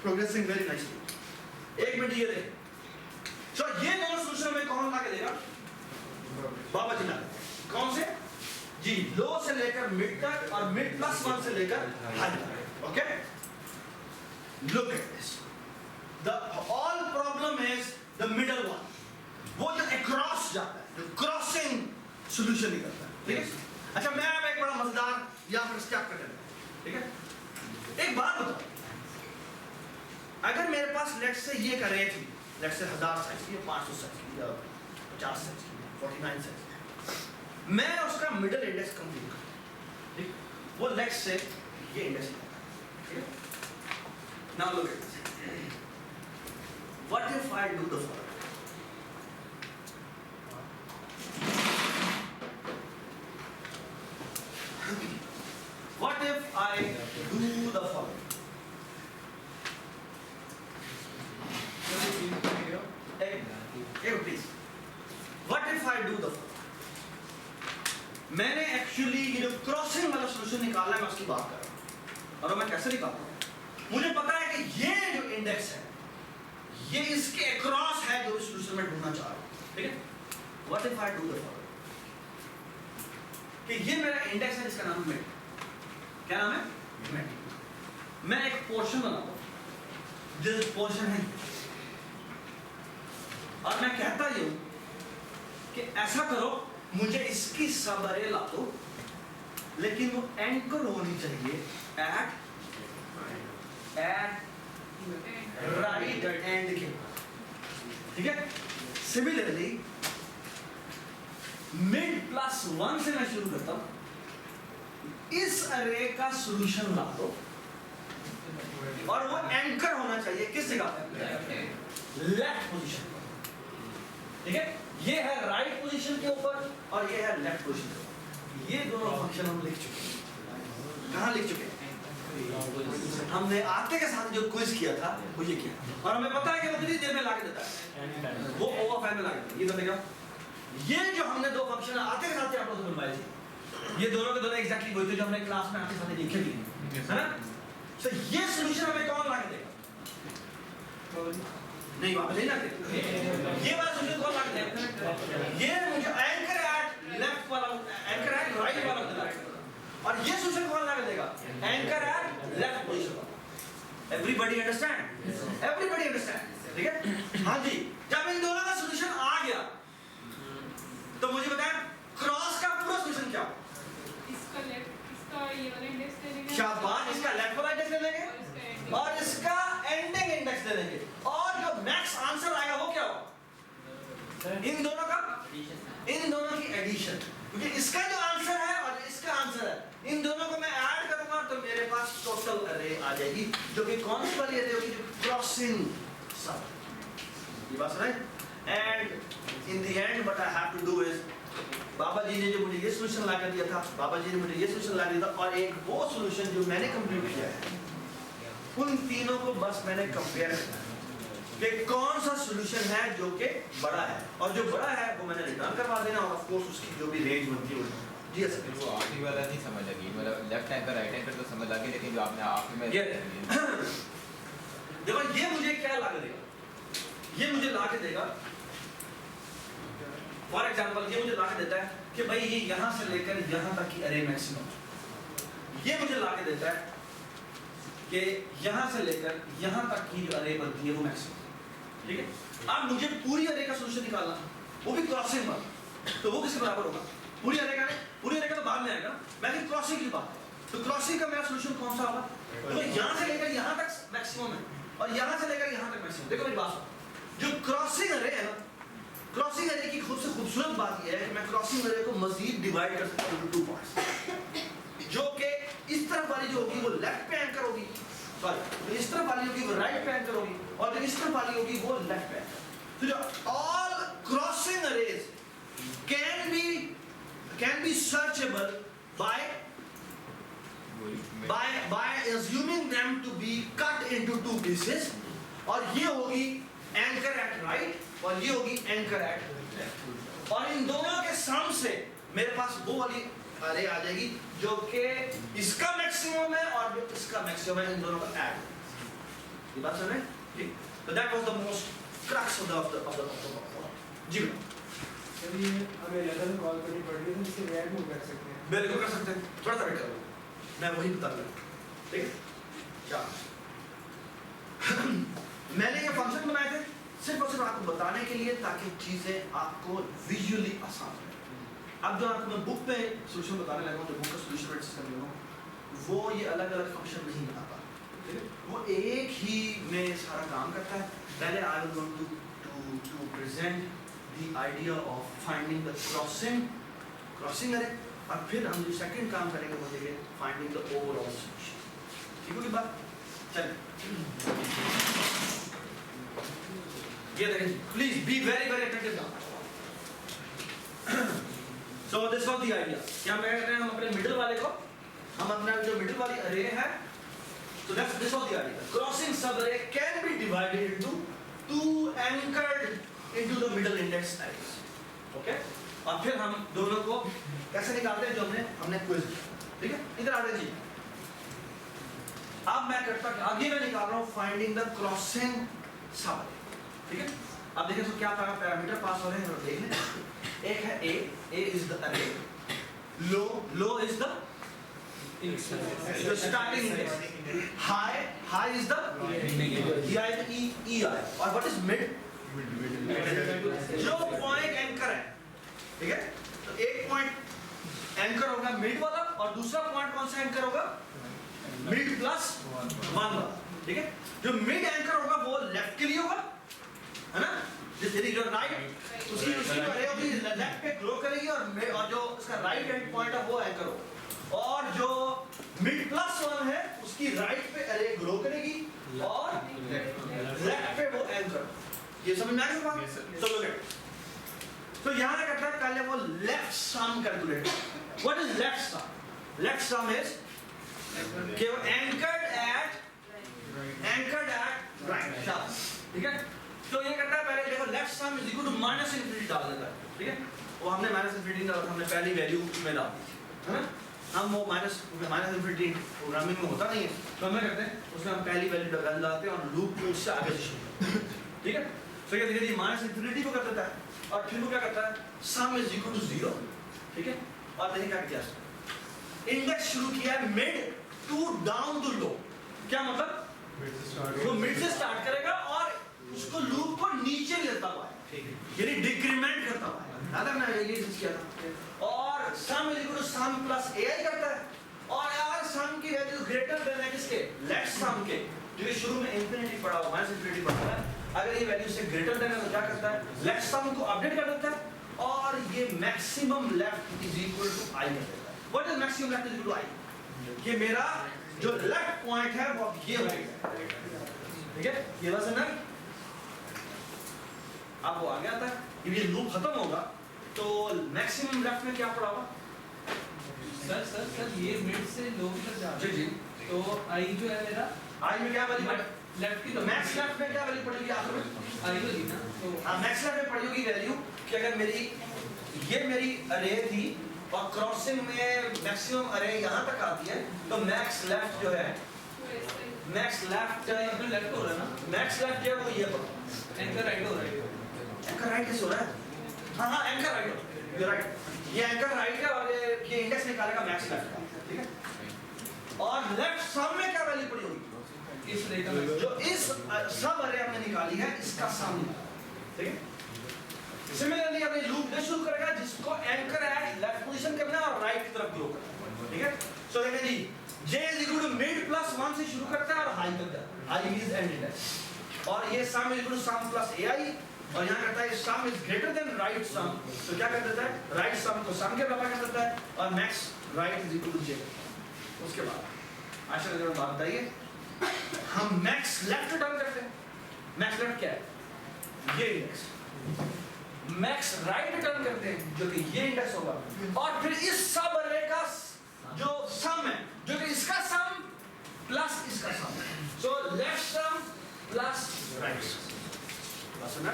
Progressing very nicely. एक minute ये देखें, तो ये दोनों सोल्यूशन में कौन ला के देगा? बाबा जी ला के। कौन से जी? लो से लेकर मिड तक और मिड प्लस 1 से लेकर हाई तक। Okay, look at this, the all problem is the middle one, वो जो अक्रॉस जाता है, जो क्रॉसिंग सॉल्यूशन निकलता है। ठीक है, अच्छा मैं अब एक बड़ा मजेदार या फिर स्टेप करता हूं। ठीक है, एक बात बताओ, अगर मेरे पास लेट से ये एक अरे थी, लेट से 1000 साइज की, 500 साइज की, 50 साइज की, 49 साइज की, मैं उसका मिडिल इंडेक्स कंप्यूट करता, ठीक, वो लेट से ये इंडेक्स है। ठीक है, now look at this, what if I do the following? What if I do the following? Please. What if I do the following? मैंने एक्चुअली ये जो क्रॉसिंग वाला सॉल्यूशन निकाला है, मैं उसकी बात कर रहा हूँ। और मैं कैसे निकालता हूँ? मुझे पता है कि ये जो इंडेक्स है, ये इसके अक्रॉस है जो इस सॉल्यूशन में ढूंढना चाह रहा हूँ। ठीक है? What if I do the following? कि ये मेरा इंडेक्स है जिसका नाम मिड। क्या नाम है? मिड। मैं एक पोर्शन बनाता हूं, जो पोर्शन है, और मैं कहता ही हूं कि ऐसा करो, मुझे इसकी सब अरे ला दो, लेकिन वो एंकर होनी चाहिए एट राइट एंड के। ठीक है, सिमिलरली मिड प्लस 1 से मैं शुरू करता हूं, इस अरे का सॉल्यूशन ला दो, और वो एंकर होना चाहिए किस जगह पे? लेफ्ट पोजीशन पर। ठीक है, ये है राइट पोजीशन के ऊपर और ये है लेफ्ट पोजीशन के ऊपर। ये दोनों फंक्शन हम लिख चुके हैं। कहां लिख चुके हैं? हमने आते के साथ जो क्विज किया था वो ये किया, और हमें पता है कि वो कितनी देर में लाके देता है, वो O of n में लाके देता है। ये बताइए, ये जो हमने दो फंक्शन आते के साथ आप लोगों को बनवाए थे, ये दोनों के दोनों एग्जैक्टली वही थे जो हमने क्लास में आते साथ लिखे थे, है ना? तो ये सॉल्यूशन हमें कौन लाके देगा? नहीं, वापस नहीं लाके, ये वाला सॉल्यूशन कौन लाके देगा? ये मुझे एंकर एट लेफ्ट वाला, एंकर एट राइट वाला देगा, और ये सॉल्यूशन कौन लाके देगा? एंकर एट लेफ्ट पोजीशन वाला। Everybody understand? Everybody understand? ठीक है, हाँ जी। जब इन दोनों का सॉल्यूशन आ गया तो मुझे बताएं क्रॉस का पूरा सॉल्यूशन क्या? इसका लेफ्ट, इसका ये वाला इंडेक्स ले लेंगे, शाबाश, इसका लेफ्ट वाला इंडेक्स ले लेंगे और इसका एंडिंग इंडेक्स ले लेंगे, और जो मैक्स आंसर आएगा वो क्या होगा? इन दोनों का, इन दोनों की एडिशन, क्योंकि इसका जो आंसर है और इसका आंसर है, इन दोनों को मैं ऐड करूंगा तो मेरे पास टोटल अरे आ जाएगी, जो कि कौन सी वाली अरे होगी? जो क्रॉसिंग सब। ये बात सुनाई? And in the end what I have to do is, बाबा जी ने जो मुझे ये सॉल्यूशन ला कर दिया था, बाबा जी ने मुझे ये सॉल्यूशन ला दिया था, और एक वो सॉल्यूशन जो मैंने कंप्लीट किया है, उन तीनों को बस मैंने कंपेयर किया कि कौन सा सॉल्यूशन है जो कि बड़ा है, और जो बड़ा है वो मैंने रिटर्न करवा देना, और ऑफ कोर्स उसकी जो भी रेंज बनती है जी सर। वो आखिरी वाला नहीं समझ लगी, मतलब लेफ्ट हैंड का राइट हैंड का तो समझ लगी, लेकिन जो आपने आखिरी में देखो ये मुझे क्या ला के देगा? ये मुझे ला के देगा, फॉर एग्जाम्पल ये मुझे ला के देता है कि भाई ये यहां से लेकर यहां तक की अरे मैक्सिमम, ये मुझे ला के देता है कि यहां से लेकर यहां तक की जो अरे बनती है वो मैक्सिमम। ठीक है, अब मुझे पूरी अरे का सॉल्यूशन निकालना, वो भी क्रॉसिंग वाला, तो वो किसके बराबर होगा? पूरी अरे का नहीं, पूरी अरे का तो बाद में आएगा, मैं भी क्रॉसिंग की बात, तो क्रॉसिंग का मेरा सॉल्यूशन कौन सा होगा? तो यहां से लेकर यहां तक मैक्सिमम है, और यहां से लेकर यहां तक मैक्सिमम। देखो मेरी बात, जो क्रॉसिंग अरे है ना, क्रॉसिंग अरे की खुद से खूबसूरत बात यह है कि मैं क्रॉसिंग अरे को मजीद डिवाइड कर सकता हूं टू पार्ट्स, जो कि इस तरफ वाली जो होगी वो लेफ्ट पे एंकर होगी, सॉरी तो इस तरफ वाली होगी वो राइट पे एंकर होगी, और जो इस तरफ वाली होगी वो लेफ्ट पे एंकर। तो जो all crossing arrays can be searchable by assuming them to be cut into two pieces, और ये होगी एंकर एट राइट और ये होगी एंकर एट लेफ्ट, और इन दोनों के सम से मेरे पास वो वाली अरे आ जाएगी जो कि इसका मैक्सिमम है और जो इसका मैक्सिमम है, इन दोनों का ऐड। ये बात समझ रहे हैं? ठीक, तो that was the most crux of the जी यदि हमें 11 कॉल करनी पड़ रही है तो इसे रिएक्ट नहीं कर सकते हैं। बिल्कुल कर सकते हैं, थोड़ा सा वेट करो, मैं वही बता रहा हूँ। ठीक है, क्या मैंने ये फंक्शन बनाए थे सिर्फ और सिर्फ आपको बताने के लिए ताकि चीजें आपको विजुअली आसान हो। अब जो आपको मैं बुक पे सोल्यूशन बताने लगा हूँ, जो बुक का सोल्यूशन मैं डिस्कस कर रहा हूँ, वो ये अलग अलग फंक्शन नहीं बनाता, ठीक है? वो एक ही में सारा काम करता है। पहले I will going to present the idea of finding the crossing array, और फिर हम जो सेकंड काम करेंगे वो देंगे फाइंडिंग द ओवरऑल सॉल्यूशन। ठीक होगी बात? चलिए ये देखें, please be very very attentive now. So this was the idea. क्या मैं कह रहे हैं, हम अपने मिडिल वाले को, हम अपना जो मिडिल वाली अरे है, so that's this was the idea. Crossing subarray can be divided into two anchored into the middle index arrays. Okay? और फिर हम दोनों को कैसे निकालते हैं, जो हमने क्विज किया, ठीक है? इधर आ जाइए। अब मैं करता हूं, आगे मैं निकाल रहा हूं फाइंडिंग द क्रॉसिंग subarray, ठीक है? अब देखिए तो क्या पैरामीटर पास हो रहे हैं, देख लें। एक है a is the array, low is the starting index, high is the EI, और what is mid? जो पॉइंट एंकर है, ठीक है? तो एक पॉइंट एंकर होगा मिड वाला, और दूसरा पॉइंट कौन सा एंकर होगा? मिड प्लस 1 वाला, ठीक है? जो मिड एंकर होगा वो लेफ्ट के लिए होगा, है ना? यदि जो राइट उसकी जो अरे होगी लेफ्ट पे ग्रो करेगी, और जो उसका राइट एंड पॉइंट है वो एंकर होगा, और जो मिड प्लस 1 है उसकी राइट पे अरे ग्रो करेगी, और लेफ्ट पे वो एंकर। ये समझ में आ गया बात? चलो लेट, तो यहां क्या करता है, पहले वो left sum calculate. What is left sum? Left sum is कि वो एंकर्ड एट राइट, ठीक है? तो ये करता है, पहले देखो left sum is equal to minus infinity डाल देता है, ठीक है? वो हमने माइनस इंफिनिटी का हमने पहली वैल्यू में डाल दी, है ना? हम वो माइनस इंफिनिटी प्रोग्रामिंग में होता नहीं है, तो हम क्या करते हैं, उसमें हम पहली वैल्यू डालते हैं और लूप को उससे आगे से शुरू करते हैं, ठीक है? तो ये धीरे धीरे माइनस इंफिनिटी को कर देता है, और फिर वो क्या करता है, सम इज इक्वल टू 0, ठीक है? और देखिए क्या किया, इंडेक्स शुरू किया है mid to down to low. क्या मतलब? वो मिड से स्टार्ट करेगा और उसको लूप को नीचे लेता हुआ है, यानी डिक्रीमेंट करता हुआ है। याद है मैंने ये चीज किया था। और sum is equal to sum plus ai करता है, और यार सम की वैल्यू ग्रेटर देन है किसके? लेफ्ट सम के, जो कि शुरू में इंफिनिटी पड़ा हुआ, माइनस इंफिनिटी पड़ा है। अगर ये वैल्यू से ग्रेटर देन है तो क्या करता है, लेफ्ट सम को अपडेट कर देता है, और ये maximum left is equal to i कर देता है। What is maximum left is equal to i? कि मेरा जो लेफ्ट पॉइंट है वो अब ये होगा, ठीक है? ये बस है ना, अब वो आ गया था। जब ये लूप खत्म होगा तो मैक्सिमम लेफ्ट में क्या पड़ा होगा? सर ये मिड से लो की तरफ जा रहा है। जी, तो आई जो है मेरा, आई में क्या वैल्यू लेफ्ट की तो तरफ, मैक्स लेफ्ट में क्या वैल्यू पड़ेगी आखिर में? आई होगी ना, तो हाँ, मैक्स लेफ्ट में पड़ेगी वैल्यू कि अगर मेरी अरे थी और क्रॉसिंग में मैक्सिमम अरे यहाँ तक आती है, तो मैक्स लेफ्ट जो है, मैक्स लेफ्ट लेफ्ट हो रहा है ना, मैक्स लेफ्ट जो है वो ये पड़ा, एंकर राइट हो रहा है। एंकर राइट कैसे हो रहा है? हाँ एंकर राइट, यू राइट, ये एंकर राइट है, और ये इंडेक्स निकालेगा मैक्स लेफ्ट का, ठीक है? और लेफ्ट सम में क्या वैल्यू पड़ी होगी? इस रेखा में जो इस सब अरे हमने निकाली है इसका सम, ठीक है? सिमिलरली अब ये लूप दे शुरू करेगा जिसको एंकर एट लेफ्ट पोजीशन करना है और राइट की तरफ ग्रो करना है, ठीक है? सो देखिए जी, j is equal to mid plus 1 से शुरू करता है और हाई करता है, हाई इज एंड इंडेक्स, और ये sum is equal to sum plus ai, और यहाँ करता है sum is greater than right sum, तो क्या कर देता है, राइट सम को सम के बराबर कर देता है, और max right is equal to j। उसके बाद आशा करता हूँ बात बताइए, हम मैक्स लेफ्ट रिटर्न करते हैं। मैक्स लेफ्ट क्या है? ये इंडेक्स। मैक्स राइट रिटर्न करते हैं जो कि ये इंडेक्स होगा, और फिर इस सब अरे का जो सम है, जो कि इसका सम प्लस इसका sum, so left sum plus right sum, बस ना,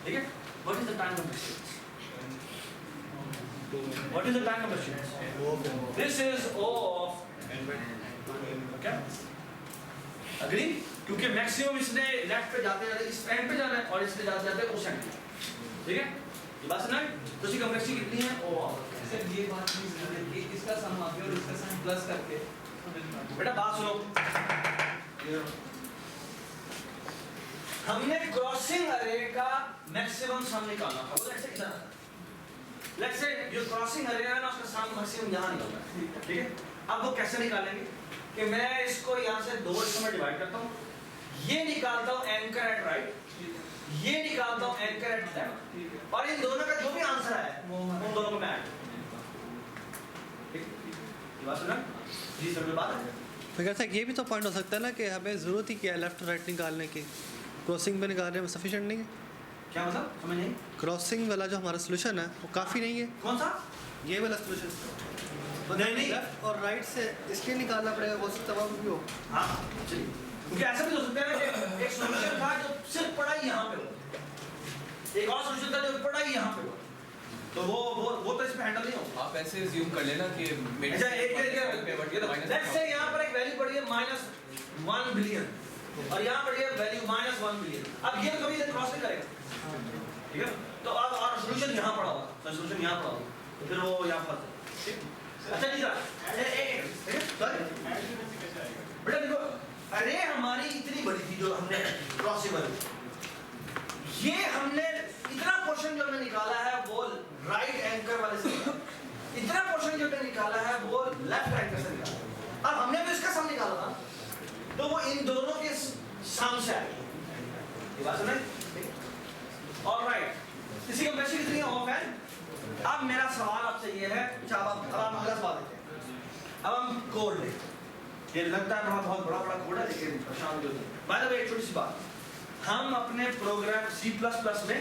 ठीक है? What is the time of distance? What is the time of distance? This is O of, okay? Agree? क्योंकि मैक्सिमम इसने लेफ्ट पे जाते जाते इस एंड पे जाना है और इसने जाते जाते उस एंड पे, ठीक है? ये बात सुना? तो इसकी कॉम्प्लेक्सिटी कितनी है? ओ सर ये बात नहीं समझ कि इसका सम आगे और इसका सम प्लस करके बेटा बात सुनो, हमने क्रॉसिंग अरे का मैक्सिमम सम निकालना था। वो ऐसे कितना था? लेट्स से जो क्रॉसिंग अरे है ना उसका सम मैक्सिमम यहाँ निकालना है, ठीक है? अब वो कैसे निकालेंगे कि मैं इसको यहाँ से दो हिस्सों में डिवाइड करता हूँ, ये निकालता हूँ एंकर एट राइट, ये निकालता हूँ एंकर एट लेफ्ट, और इन दोनों का जो भी आंसर है उन दोनों को मैं ऐड, ठीक? ये बात सुना? जी सर, बात है। मगर सर ये भी तो पॉइंट हो सकता है ना कि हमें ज़रूरत ही क्या है लेफ्ट राइट निकालने की, क्रॉसिंग में निकालने में सफिशिएंट नहीं है। क्या मतलब समझ नहीं? क्रॉसिंग वाला जो हमारा सोल्यूशन है वो काफ़ी नहीं है। कौन सा? ये वाला सोल्यूशन नहीं। लेफ्ट और राइट से इसलिए निकालना पड़ेगा, वो सब तमाम भी हो। हाँ चलिए, क्योंकि ऐसा भी हो सकता है कि एक सॉल्यूशन था जो सिर्फ पढ़ा ही यहाँ पे हो, एक और सॉल्यूशन था जो पढ़ा ही यहाँ पे हो, तो वो तो इसमें हैंडल नहीं होगा। आप ऐसे assume कर लेना कि अच्छा एक लेट्स से यहाँ पर एक वैल्यू पड़ी है -1 बिलियन और यहाँ पड़ी है वैल्यू -1 बिलियन। अब ये तो कभी क्रॉस नहीं करेगा, ठीक है? तो अब और सॉल्यूशन यहाँ पड़ा होगा, सॉल्यूशन यहाँ पड़ा होगा, तो फिर वो यहाँ फंस जाएगा, ठीक? अच्छा नहीं सर, बेटा देखो, अरे हमारी इतनी बड़ी थी जो हमने क्रॉसिंग, ये हमने इतना पोर्शन जो हमने निकाला है वो राइट एंकर वाले से निकाला, इतना पोर्शन जो हमने निकाला है वो लेफ्ट एंकर से निकाला। अब हमने तो इसका सम निकाला था, तो वो इन दोनों के सम से आएगा। ये बात सुने? ऑलराइट, इसी का मैसेज कितनी ऑफ है? अब मेरा सवाल आपसे ये है, अब हम अगला सवाल देखते हैं। अब हम कोड लेते हैं, ये लगता है बहुत बड़ा कोड है लेकिन परेशान जो नहीं। बाय द वे एक छोटी सी बात, हम अपने प्रोग्राम C++ में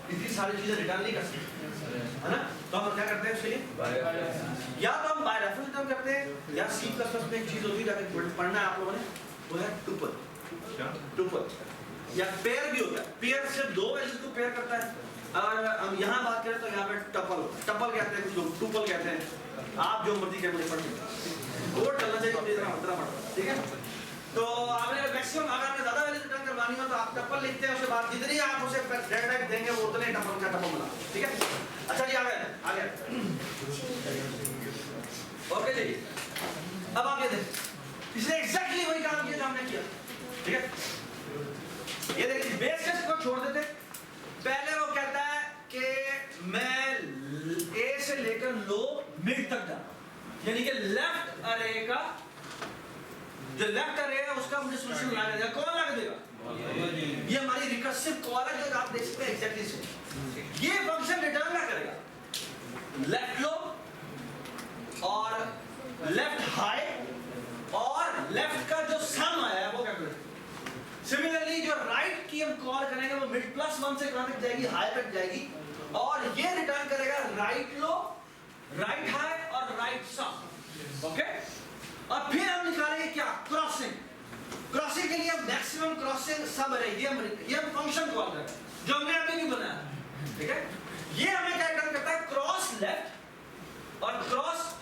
इतनी सारी चीजें रिटर्न नहीं कर सकते, है ना? तो हम क्या करते हैं उसके लिए? या तो हम बाय रेफरेंस रिटर्न करते हैं, या C++ में एक चीज होती है जाके पढ़ना है आप लोगों ने, वो है टुपल। या पेयर भी होता है, पेयर सिर्फ दो वैल्यूज को पेयर करता है। अगर हम यहाँ बात करें तो यहाँ पे टपल कहते हैं, कुछ लोग टुपल कहते हैं, आप जो मर्जी कहें मुझे पढ़ सकते, कोड चलना चाहिए, ठीक है? तो आपने मैक्सिमम अगर आपने ज्यादा वैल्यू रिटर्न करवानी हो तो आप टपल लिखते हैं, उसके बाद जितनी आप उसे डेटा टाइप देंगे वो उतने टपल बना, ठीक है? अच्छा जी आगे ओके जी। अब आप ये देखिए, इसने एग्जैक्टली वही काम किया जो हमने किया, ठीक है? ये देखिए बेस केस को छोड़ देते, पहले वो कहता है कि मैं ए से लेकर लो मिड तक जाऊं, यानी कि लेफ्ट अरे का जो लेफ्ट अरे है उसका मुझे सॉल्यूशन ला देगा। कौन ला देगा? ये हमारी रिकर्सिव कॉल है जो आप देख सकते हैं एग्जैक्टली से। ये फंक्शन रिटर्न क्या करेगा? लेफ्ट लो और लेफ्ट हाई और लेफ्ट का जो सम आया है वो क्या करेगा? सिमिलरली जो राइट की हम कॉल करेंगे वो मिड +1 से कहां तक जाएगी? हाई तक जाएगी, और ये रिटर्न करेगा राइट लो, राइट हाई और राइट सम, ओके? और फिर हम निकालेंगे क्या? क्रॉसिंग। क्रॉसिंग के लिए हम मैक्सिमम क्रॉसिंग सब रहेगी, ये हम फंक्शन कॉल करेंगे जो हमने अभी भी बनाया, ठीक है? ये हमें क्या करता है? क्रॉस लेफ्ट और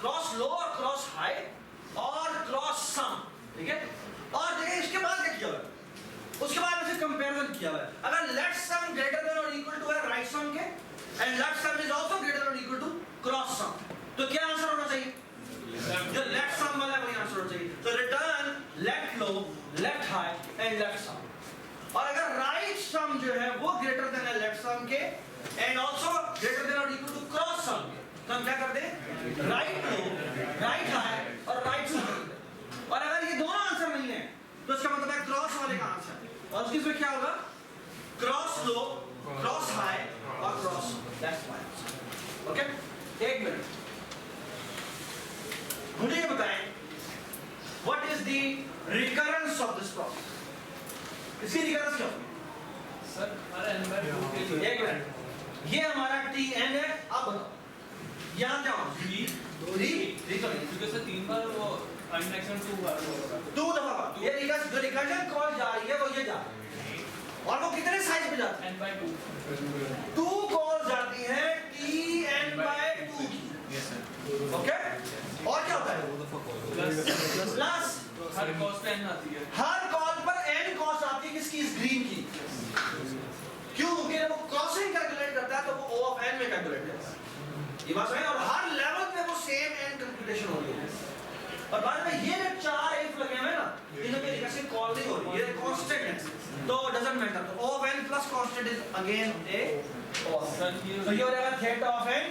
क्रॉस लो और क्रॉस हाई और क्रॉस सम, ठीक है? और देखिए इसके बाद क्या किया हुआ है? उसके बाद ऐसे कंपैरिजन किया हुआ है। अगर लेफ्ट सम ग्रेटर देन और इक्वल टू है राइट सम के and left sum is also greater than और इक्वल टू क्रॉस सम, तो क्या आंसर होना चाहिए? जो लेफ्ट सम वाला वही आंसर होना चाहिए। तो return left low, left high and left sum. और अगर राइट सम जो है वो ग्रेटर देन है लेफ्ट सम के एंड आल्सो ग्रेटर देन और इक्वल टू क्रॉस सम के, तो हम क्या करते हैं? राइट लो, राइट हाई और राइट सम। और अगर ये दोनों आंसर नहीं है तो इसका मतलब है क्रॉस वाले का आंसर, और उसके इसमें क्या होगा? क्रॉस लो, क्रॉस हाई और cross, that's my answer, okay? एक मिनट मुझे ये बताएं, what is the recurrence of this problem? इसकी रिकरेंस क्या होगी? सर हर n/2 के लिए एक मिनट, ये हमारा Tn है। अब बताओ यहाँ क्या होगा? 3 तो नहीं, क्योंकि सर 3 बार वो अनमैक्सिमम 2 बार होगा, 2 दफा ये जो रिकर्जन कॉल जा रही है वो ये जा रही है, और वो कितने साइज पे जाती है? n/2 2 कॉल जाती है Tn/2 की, ओके? और क्या होता है? प्लस हर कॉस्ट एन आती है। हर कॉल पर n कॉस्ट आती है किसकी? इस ग्रीन की। क्यों? क्योंकि जब वो क्रॉसिंग कैलकुलेट करता है तो वो O of n में कैलकुलेट करता है। ये बात समझ? और हर लेवल पे वो सेम n कंप्यूटेशन हो रही है। और बाद में ये जो 4 if लगे हुए हैं ना, इनमें रिकर्सिव कॉल नहीं हो रही, ये कांस्टेंट है, तो डजंट मैटर। तो O of n plus constant is again a सर तो ये हो जाएगा theta of n।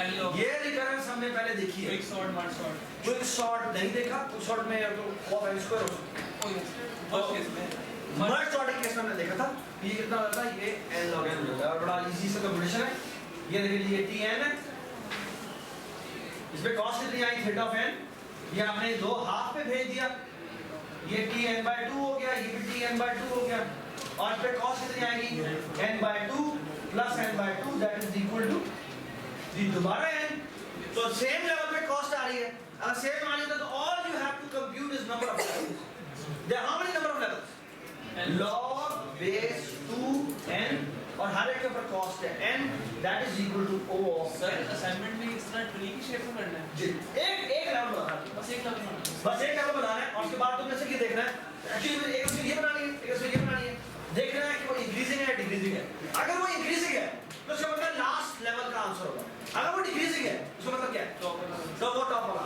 N log ये रिकरेंस हमने पहले देखी है। Quick sort merge sort. Quick sort नहीं देखा, क्विक सॉर्ट में तो O of n स्क्वायर हो सकता है। फर्स्ट केस में मर्ज सॉर्ट केस में हमने देखा था ये कितना होता है, ये n log n होता है और बड़ा इजी सा कंप्यूटेशन है। ये देखिए ये tn है, इसमें कॉस्ट कितनी आई? Theta of n। ये आपने दो हाफ पे भेज दिया, ये tn/2 हो गया, ये भी tn/2 हो गया और इस पे कॉस्ट कितनी आएगी? n/2 plus n/2 that is equal to जी दोबारा n। तो सेम लेवल पे कॉस्ट आ रही है। अगर सेम आ रही है तो all you have to compute is number of levels. There how many number of levels? log base 2n और हर एक के ऊपर कॉस्ट है n that is equal to O of सर n। असाइनमेंट में इस तरह ट्री की शेप में करना है। जी एक लेवल बनाना है, बस एक लफ्ज में। बस एक लेवल बनाना है और उसके बाद तुमने से ये देखना है एक्चुअली एक उसमें ये बनानी है, एक उसमें ये बनानी है, देखना है कि वो इंक्रीजिंग है डिक्रीजिंग है। अगर वो इंक्रीजिंग है तो उसका मतलब लास्ट लेवल का आंसर होगा, अगर वो डिक्रीजिंग है उसका मतलब क्या है? तो वो टॉप वाला।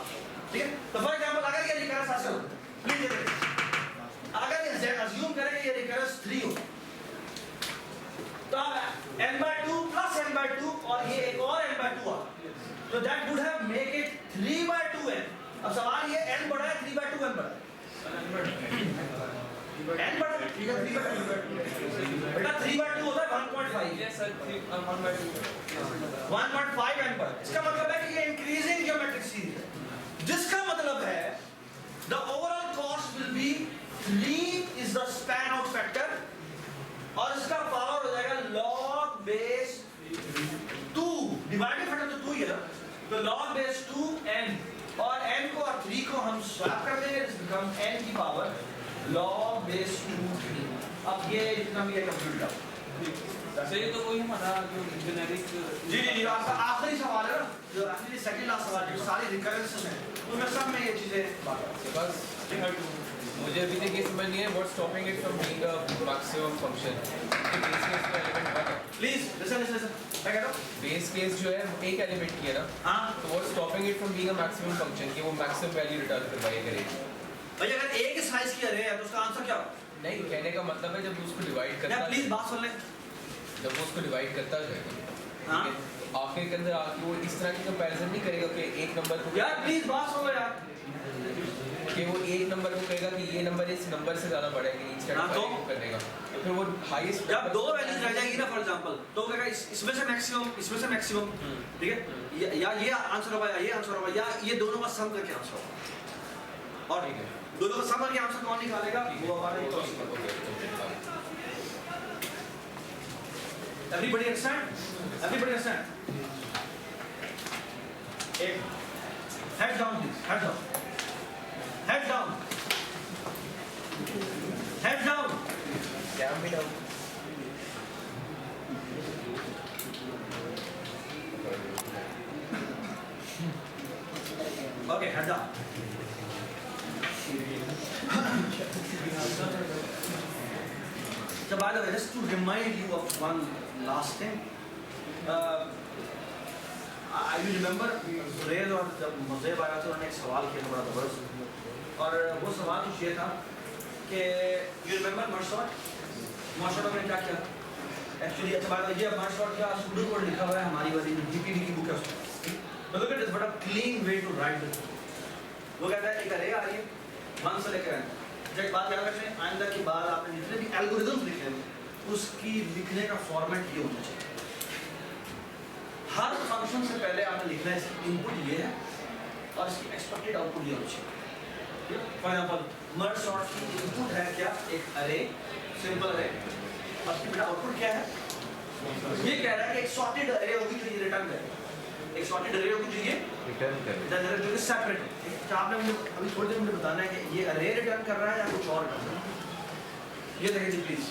ठीक है, तो फॉर एग्जांपल अगर ये रिकरेंस ऐसे हो, प्लीज ये देखिए, अगर ये z अज्यूम करें कि ये रिकरेंस 3 हो तो अब n/2 प्लस n/2 और ये एक और n/2 आ, तो that would have make it 3/2n। अब सवाल ये n बड़ा है 3/2 n बड़ा है? n बड़ा है, ठीक है 3/2 बेटा 3/2 होता है 1.5। ये सर 1/2 1.5 n पर। इसका मतलब है कि ये इंक्रीजिंग ज्योमेट्रिक सीरीज है, जिसका मतलब है the overall cost will be 3 is the span out factor और इसका पावर हो जाएगा log base 2 डिवाइडेड फैक्टर तो 2 ही है ना, तो log base 2n और n को और 3 को हम स्वैप कर देंगे, दिस बिकम n की पावर log base 2 अब ये इतना भी है कंप्यूट कर। सर ये तो वही हमारा जो जेनेरिक जी जी जी आपका आखिरी सवाल है ना, जो एक्चुअली सेकंड लास्ट सवाल जो सारी रिकरेंसेस हैं उनमें सब में ये चीजें बस मुझे अभी तक ये समझ नहीं है what stopping it from being a maximum function. Base case का एलिमेंट वन है, प्लीज लिसन लिसन मैं कह रहा हूं बेस केस जो है एक एलिमेंट की है ना, हां तो what stopping it from being a maximum function कि वो मैक्सिमम वैल्यू रिटर्न करवाए करेगी। भाई अगर एक साइज की अरे है तो उसका आंसर क्या होगा? नहीं, कहने का मतलब है जब उसको डिवाइड करता क्या प्लीज बात सुन ले। जब वो उसको डिवाइड करता जाएगा, हाँ। ठीक है, आखिर के अंदर आके वो इस तरह की कंपैरिजन नहीं करेगा कि एक नंबर को यार प्लीज बात सुन लो यार, कि वो एक नंबर को कहेगा कि ये नंबर इस नंबर से ज्यादा बड़ा है कि इंस्टेड हाँ, ऑफ तो? 5 करने का, तो फिर वो हाईएस्ट जब दो वैल्यूज रह जाएगी ना फॉर एग्जांपल तो कहेगा इसमें से मैक्सिमम इसमें से मैक्सिमम, ठीक है, या ये आंसर होगा या ये आंसर होगा या ये दोनों का सम करके आंसर होगा। और ठीक है, दोनों का सम करके आंसर कौन निकालेगा? वो हमारे Everybody understand? Everybody understand? Head down please. Head down. Head down. Head down. Cam भी down Okay, head down. So by the way, just to remind you of one last thing, you remember Suresh और जब मुझे आया तो उन्होंने एक सवाल किया था बड़ा जबरदस्त, और वो सवाल कुछ ये था कि you remember मर्शॉट में क्या किया एक्चुअली? अच्छा बात ये मर्शॉट का सुडो कोड लिखा हुआ है हमारी वाली जीपीडी की बुक है उसमें, तो look at this, what a clean way to write this. वो कहता है एक अरे आ रही है 1 से लेकर n, एक बात याद रखें, आइंदा की बार आपने जितने भी एल्गोरिथम्स लिखे हैं उसकी लिखने का फॉर्मेट ये होना चाहिए। हर फंक्शन से पहले आपने लिखना है इसकी इनपुट ये है और इसकी एक्सपेक्टेड आउटपुट ये होना चाहिए। फॉर एग्जांपल मर्ज सॉर्ट की इनपुट है क्या? एक अरे, सिंपल अरे, और इसकी बेटा आउटपुट क्या है? ये कह रहा है कि एक सॉर्टेड अरे होगी तो ये रिटर्न करेगा, एक सॉर्टेड अरे होगी जो ये रिटर्न कर जनरेट सेपरेट। तो आपने मुझे अभी थोड़ी देर मुझे बताना है कि ये अरे रिटर्न कर रहा है या कुछ और कर रहा है। ये देखिए जी प्लीज,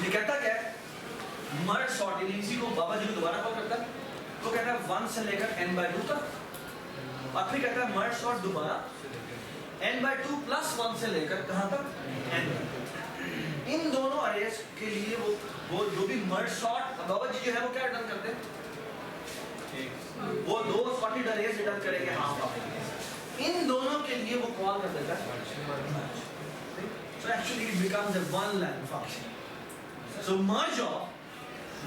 ये कहता क्या है? मर्ज सॉर्ट इसी को बाबा जी को दोबारा कॉल करता है, तो कहता है 1 से लेकर n/2 तक, और फिर कहता है मर्ज सॉर्ट दोबारा n/2 प्लस 1 से लेकर कहां तक n। इन दोनों अरेज के लिए वो जो भी मर्ज सॉर्ट बाबा जी जो है वो क्या रिटर्न करते हैं, वो दो सॉर्टेड अरेज रिटर्न करेंगे हाफ हाफ। इन दोनों के लिए वो कॉल कर देता है, so actually it becomes a one line function. So merge of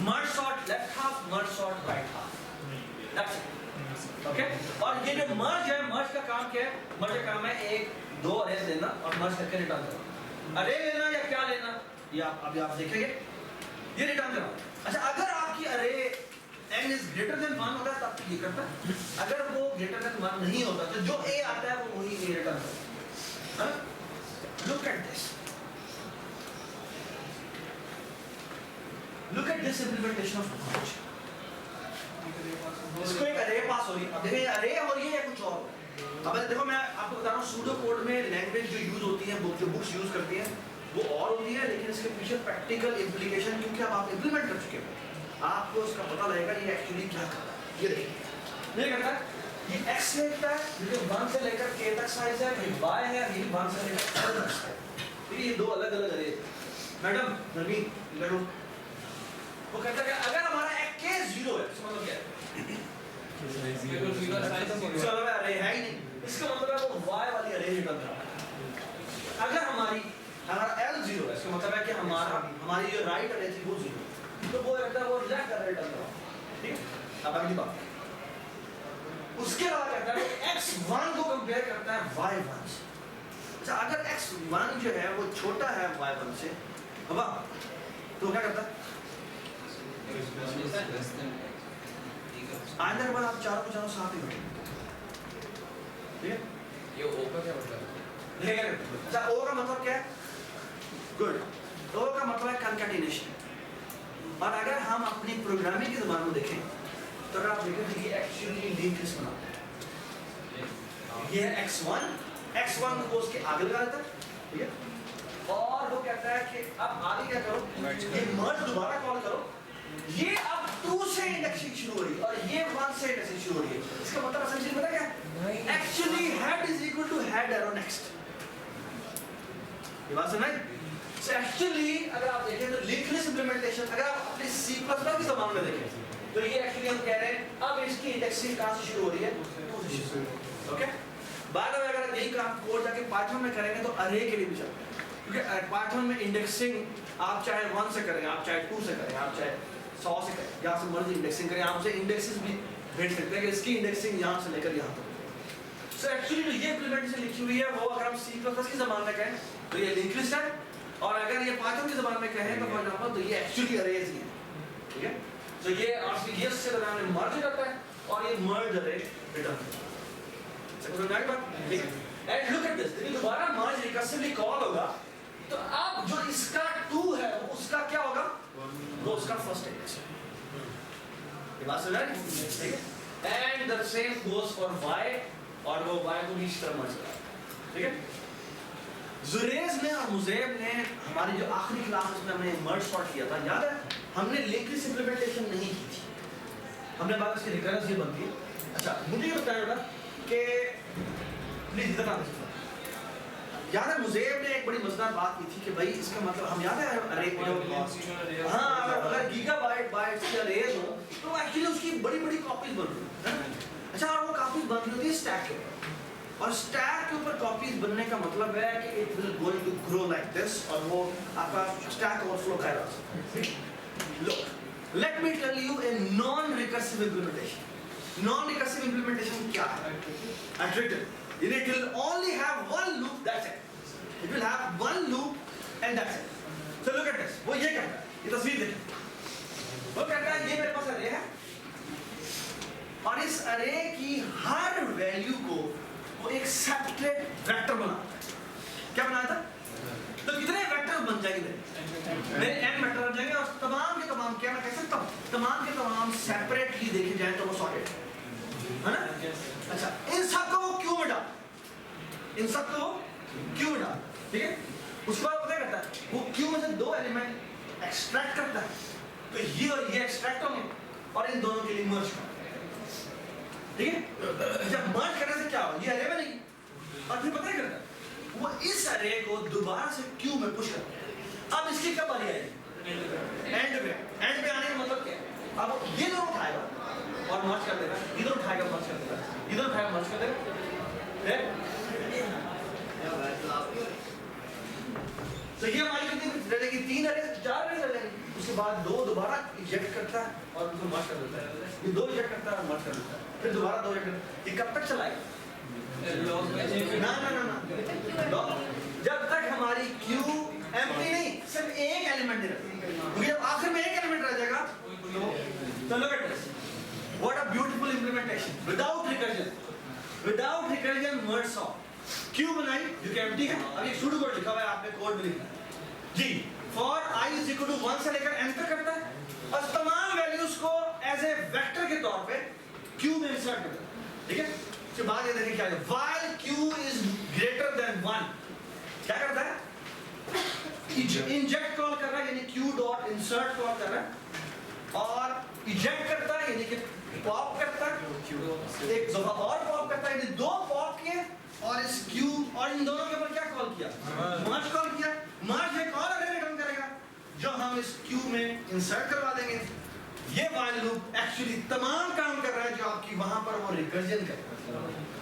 merge sort left half, merge sort right half, that's it. Okay? और ये जो merge है, merge का काम क्या है? merge का काम है एक दो अरेज लेना और merge करके रिटर्न करना। अरे लेना या क्या लेना ये अभी आप देखेंगे, ये रिटर्न करना। अच्छा, अगर आपकी अरे n is greater than 1 होता है तब ये करता है, अगर वो greater than 1 नहीं होता तो जो a आता है वो वही a रिटर्न करता है। Look at this. Look at this implementation of merge. इसको एक अरे पास हो रही है, अब देखिए अरे हो रही है या कुछ और। अब देखो मैं आपको बता रहा हूँ सूडो कोड में लैंग्वेज जो यूज होती है, जो बुक्स यूज करती हैं वो और होती है, लेकिन इसके पीछे प्रैक्टिकल इम्प्लीकेशन क्योंकि अब आप इम्प्लीमेंट कर चुके हो, आपको इसका पता लगेगा ये एक्चुअली क्या कर रहा है। ये देखिए ये करता है, ये x लेता है, ये 1 से लेकर k तक साइज है, ये y है, ये 1 से लेकर k तक है। ये दो अलग अलग अरे। मैडम नवीन लड़ो, वो कहता है कि अगर हमारा k 0 है इसका मतलब क्या है? इसका मतलब अरे है ही नहीं, इसका मतलब है वो y वाली अरे रिटर्न कर रहा है। अगर हमारा l 0 है इसका मतलब है कि हमारी जो राइट अरे थी वो 0, तो वो कहता है वो लेफ्ट अरे रिटर्न कर रहा है। ठीक है, अब अगली बात उसके बाद कहता है x1 को कंपेयर करता है y1 से। अच्छा, अगर x1 जो है वो छोटा है y1 से, अब तो क्या करता है? आइंदा के बाद आप चारों को चारों साथ ही बैठेंगे, ठीक है? ये ओ का क्या मतलब है? अच्छा, ओ का मतलब क्या है? गुड, ओ का मतलब है कंकैटिनेशन। और अगर हम अपनी प्रोग्रामिंग की ज़बान में देखें तो अगर आप देखें तो ये एक्चुअली लिंक लिस्ट बनाता है। ये है x1 को उसके आगे लगा देता है, ठीक है? और वो कहता है कि अब आगे क्या करो, ये मर्ज दोबारा कॉल करो, ये अब 2 से इंडेक्सिंग शुरू हो रही है और ये 1 से इंडेक्सिंग शुरू हो रही है। इसका मतलब एसेंशियली पता क्या है? Actually head is equal to head arrow next. ये बात समझ? सो एक्चुअली अगर आप देखें तो लिंक लिस्ट इंप्लीमेंटेशन अगर आप अपने C++ की ज़बान में देखें तो ये एक्चुअली हम कह रहे हैं अब इसकी इंडेक्सिंग कहाँ से शुरू हो रही है? ओके, बाद में अगर यही काम कोड जाके पाइथन में करेंगे तो अरे के लिए भी चलता है, क्योंकि पाइथन में इंडेक्सिंग आप चाहे 1 से करें, आप चाहे 2 से करें, आप चाहे 100 से करें, जहाँ से मर्जी इंडेक्सिंग करें, आप उसे इंडेक्सेस भी भेज सकते हैं कि इसकी इंडेक्सिंग यहाँ से लेकर यहाँ तक। सो एक्चुअली जो ये इम्प्लीमेंटेशन लिखी हुई है वो अगर हम C++ की ज़बान में कहें तो ये लिंक लिस्ट है, और अगर ये पाइथन की ज़बान में कहें तो फॉर एग्जांपल तो ये एक्चुअली अरेज ही है, ठीक है? तो ये आपसे ये से दरमियान में मर्ज करता है और ये मर्ज अरे रिटर्न करता है। समझ में आई बात? ठीक है? एंड लुक एट दिस, यदि दोबारा मर्ज रिकर्सिवली कॉल होगा तो अब जो इसका 2 है वो उसका क्या होगा? वो उसका फर्स्ट इंडेक्स है। ये बात समझ आई? ठीक है? And the same goes for y, और वो y को भी इस तरह मर्ज करा, ठीक है? जुरेज ने और मुज़ेब ने हमारी जो आखिरी क्लास में हमने मर्ज सॉर्ट किया था, याद है? हमने लिंक लिस्ट इंप्लीमेंटेशन नहीं की थी, हमने बात इसकी रिकरेंस ये बनती है। अच्छा, मुझे ये बताया बेटा कि प्लीज इधर आ जाइए। याद है मुज़ेब ने एक बड़ी मजेदार बात की थी कि भाई इसका मतलब हम याद है अरे हाँ, अगर गीगाबाइट बाइट्स की अरेज हो तो एक्चुअली उसकी बड़ी बड़ी कॉपीज बन रही है। अच्छा, और वो कॉपीज बन रही होती है स्टैक के ऊपर, और स्टैक के ऊपर कॉपीज बनने का मतलब है कि it will going to grow like this, और वो आपका स्टैक ओवरफ्लो करेगा। Look, let me tell you a non recursive implementation. Non recursive implementation क्या है? I've written it will only have one loop, that's it. It will have one loop and that's it. So look at this, वो ये कहता है, ये तस्वीर देखिए, वो कहता है ये मेरे पास अरे है और इस अरे की हर वैल्यू को वो एक सेपरेट वेक्टर बनाता है। क्या बनाया था? तो कितने वेक्टर बन जाएंगे मेरे n वेक्टर बन जाएंगे, और तमाम के तमाम क्या मैं कह सकता हूँ तमाम के तमाम सेपरेटली देखे जाए तो वो सॉर्टेड है ना? अच्छा, इन सब को वो क्यों में डाल, इन सब को क्यों में डाल, ठीक है? उसके बाद क्या करता है वो क्यों में से 2 एलिमेंट एक्सट्रैक्ट करता है, तो ये और ये एक्सट्रैक्ट होंगे और इन दोनों के लिए मर्ज करता है, ठीक है? जब मर्ज करने से क्या होगा, ये अरे में नहीं और फिर पता है करता है वो इस अरे को दोबारा से क्यू में पुश करता है। अब इसकी कब बारी आएगी? एंड पे आने का मतलब क्या है? अब ये दोनों उठाएगा और मर्ज कर देगा, इधर उठाएगा मर्ज कर देगा, इधर उठाएगा मर्ज कर देगा। तो ये हमारी कितनी रहेगी? 3 अरे 4 अरे रहेगी। उसके बाद 2 दोबारा इजेक्ट करता है और उनको मर्ज कर देता है, ये 2 इजेक्ट करता है और मर्ज कर देता है, फिर दोबारा 2 इजेक्ट करता है। ये कब तक चलाएगा? ना जब तक हमारी क्यू एम्प्टी नहीं, सिर्फ एक एलिमेंट रहेगा, क्योंकि जब आखिर में एक एलिमेंट रह जाएगा तो look at this, what a beautiful implementation without recursion merge solve। Q बनाई जो कि एम्प्टी है, अब ये सूडो कोड लिखा हुआ है, आपने कोड में लिखना है जी। For i is equal to 1 से लेकर n तक करता है और तमाम वैल्यूज को एज ए वेक्टर के तौर पे क्यू में इंसर्ट करता है, ठीक है। उसके बाद ये देखिए क्या है, while q is greater than 1 क्या करता है? इंजेक्ट कॉल कर रहा है, यानी q डॉट इंसर्ट कॉल कर रहा है और इजेक्ट करता है यानी कि पॉप करता है, एक दफा और पॉप करता है, यानी 2 पॉप किए और इस q और इन दोनों के ऊपर क्या कॉल किया? मर्ज कॉल किया। मर्ज एक और अरे रिटर्न करेगा जो हम इस q में इंसर्ट करवा देंगे। ये while लूप एक्चुअली तमाम काम कर रहा है जो आपकी वहां पर वो रिकर्जन करेगा,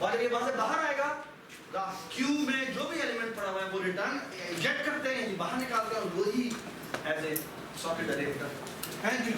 और जब ये वहां से बाहर आएगा क्यू में जो भी एलिमेंट पड़ा हुआ है वो रिटर्न इजेक्ट करते हैं, बाहर निकालते हैं और वही एज ए सॉकेट अरे। Thank you.